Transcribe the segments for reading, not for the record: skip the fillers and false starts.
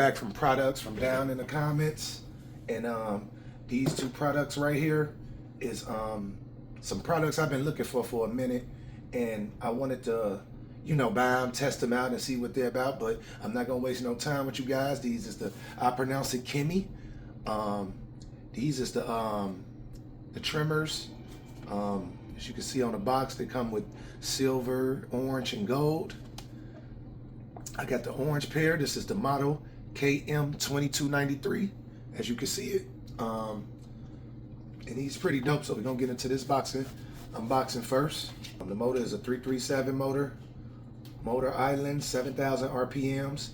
back from products from down in the comments, and these two products right here is some products I've been looking for a minute, and I wanted to, you know, buy them, test them out, and see what they're about. But I'm not gonna waste no time with you guys. These is I pronounce it Kemei. These is the trimmers. As you can see on the box, they come with silver, orange, and gold. I got the orange pair. This is the model KM2293, as you can see it. And he's pretty dope, so we're gonna get into this unboxing first. The motor is a 337 motor island, 7,000 RPMs,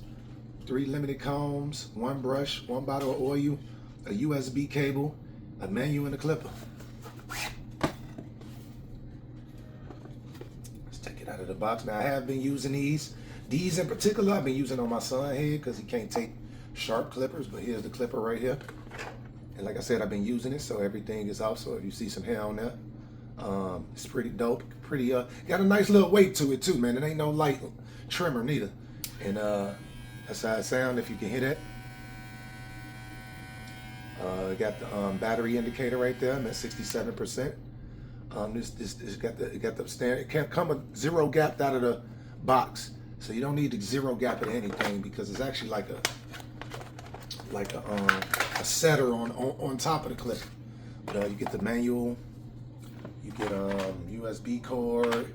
3 limited combs, 1 brush, 1 bottle of oil, a USB cable, a manual, and a clipper. Let's take it out of the box. Now I have been using these. These in particular I've been using on my son's head because he can't take sharp clippers, but here's the clipper right here. And like I said, I've been using it, so everything is off. So if you see some hair on there, it's pretty dope. Pretty got a nice little weight to it too, man. It ain't no light trimmer neither. And that's how it sounds, if you can hear that. Got the battery indicator right there. I'm at 67%. This got the standard. It can't come with zero gap out of the box, so you don't need the zero gap at anything, because it's actually like a setter on top of the clip. But you get the manual, you get USB cord,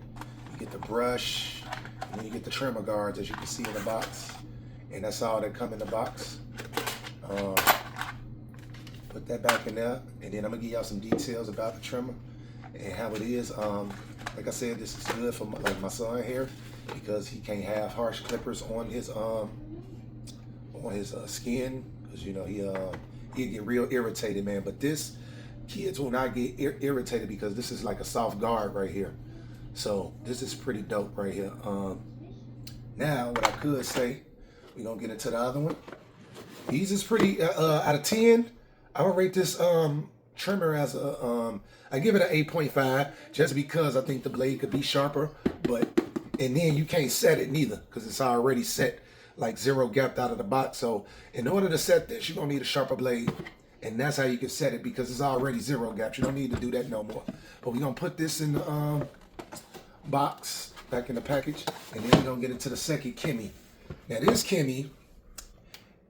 you get the brush, and then you get the trimmer guards, as you can see in the box. And that's all that come in the box. Put that back in there, and then I'm gonna give y'all some details about the trimmer and how it is. Like I said, this is good for my son here, because he can't have harsh clippers on his skin, because you know he'll get real irritated, man. But this, kids will not get irritated, because this is like a soft guard right here. So this is pretty dope right here. Now what I could say, we're gonna get into the other one. These is pretty out of 10. I would rate this trimmer as a I give it an 8.5, just because I think the blade could be sharper. And then you can't set it neither, because it's already set, like zero gapped out of the box. So in order to set this, you're gonna need a sharper blade, and that's how you can set it, because it's already zero gapped. You don't need to do that no more. But we're gonna put this in the box, back in the package, and then we're gonna get into the second Kemei. Now this Kemei,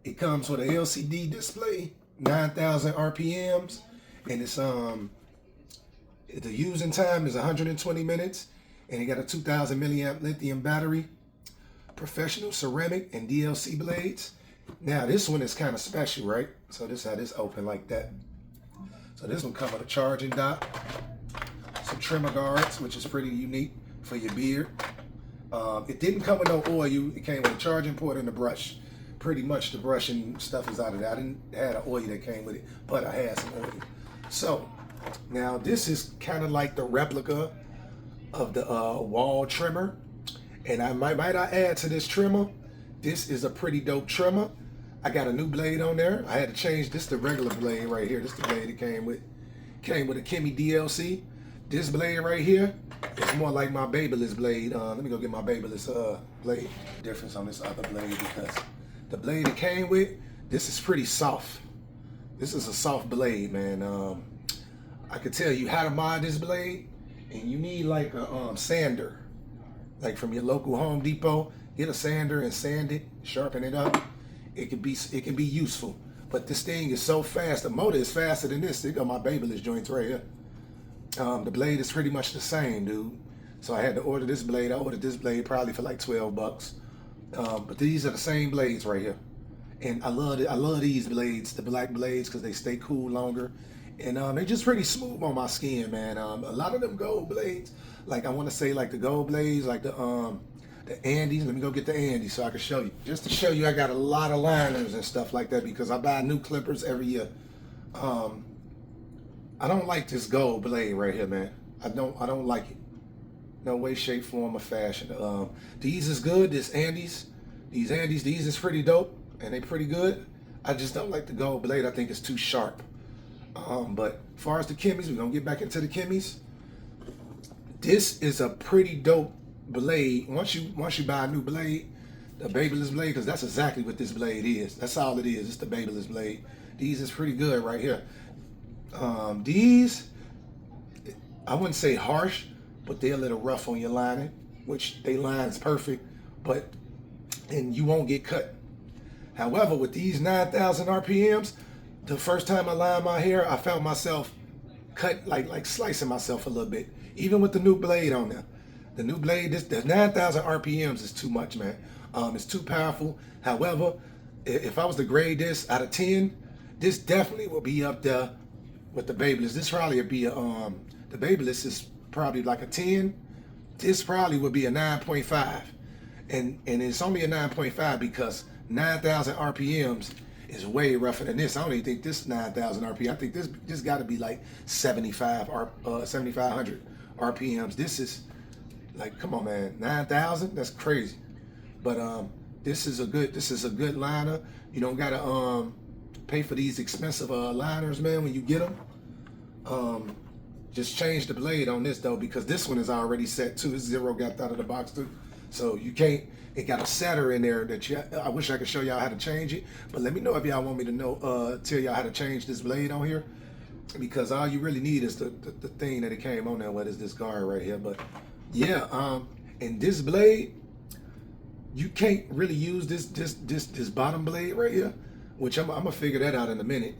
it comes with an LCD display, 9,000 RPMs, and it's the using time is 120 minutes, and it got a 2,000 milliamp lithium battery, professional ceramic and DLC blades. Now this one is kind of special, right? So this how this open like that. So this one comes with a charging dock, some trimmer guards, which is pretty unique for your beard. It didn't come with no oil. It came with a charging port and a brush. Pretty much the brush and stuff is out of that. I didn't have an oil that came with it, but I had some oil. So now this is kind of like the replica of the wall trimmer. And I might I add to this trimmer, this is a pretty dope trimmer. I got a new blade on there. I had to change this, the regular blade right here. This is the blade it came with a Kemei DLC. This blade right here is more like my Babyliss blade. Let me go get my Babyliss blade. Difference on this other blade, because the blade it came with, this is pretty soft. This is a soft blade, man. I could tell you how to mod this blade, and you need like a sander, like from your local Home Depot. Get a sander and sand it, sharpen it up. It can be useful. But this thing is so fast. The motor is faster than this. They got my Babyliss joints right here. The blade is pretty much the same, dude. So I had to order this blade. I ordered this blade probably for like 12 bucks. But these are the same blades right here. And I love these blades, the black blades, because they stay cool longer. And they're just pretty smooth on my skin, man. A lot of them gold blades, like I want to say like the gold blades, like the Andes. Let me go get the Andes so I can show you. Just to show you, I got a lot of liners and stuff like that, because I buy new clippers every year. I don't like this gold blade right here, man. I don't like it. No way, shape, form, or fashion. These is good. These Andes, these is pretty dope, and they pretty good. I just don't like the gold blade. I think it's too sharp. But as far as the Kemeis, we're gonna get back into the Kemeis. This is a pretty dope blade. Once you buy a new blade, the babeless blade, because that's exactly what this blade is. That's all it is. It's the babeless blade. These is pretty good right here. These, I wouldn't say harsh, but they're a little rough on your lining, which they line is perfect, and you won't get cut. However, with these 9,000 RPMs, the first time I lined my hair, I found myself cut, like slicing myself a little bit, even with the new blade on there. The new blade, the 9,000 RPMs is too much, man. It's too powerful. However, if I was to grade this out of 10, this definitely will be up there with the babeless. This probably would be the babeless is probably like a 10. This probably would be a 9.5. And it's only a 9.5 because 9,000 RPMs is way rougher than this. I don't even think this 9,000 RPM. I think this got to be like 7,500 RPMs. This is like, come on, man, 9,000. That's crazy. But this is a good liner. You don't gotta pay for these expensive liners, man, when you get them. Just change the blade on this though, because this one is already set too. This zero got out of the box too, so you can't. It got a setter in there that I wish I could show y'all how to change it, but let me know if y'all want me to know, tell y'all how to change this blade on here, because all you really need is the thing that it came on there. What is this guard right here? But yeah, and this blade, you can't really use this bottom blade right here, which I'm gonna figure that out in a minute,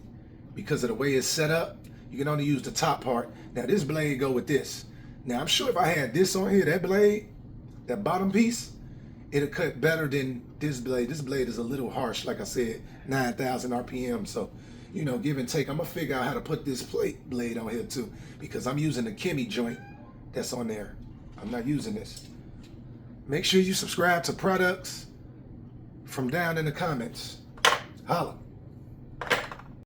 because of the way it's set up. You can only use the top part. Now this blade go with this. Now I'm sure if I had this on here, that blade, that bottom piece, it'll cut better than this blade. This blade is a little harsh, like I said, 9,000 RPM. So, you know, give and take. I'm gonna figure out how to put this blade on here too, because I'm using the Kemei joint that's on there. I'm not using this. Make sure you subscribe to products from down in the comments. Holla.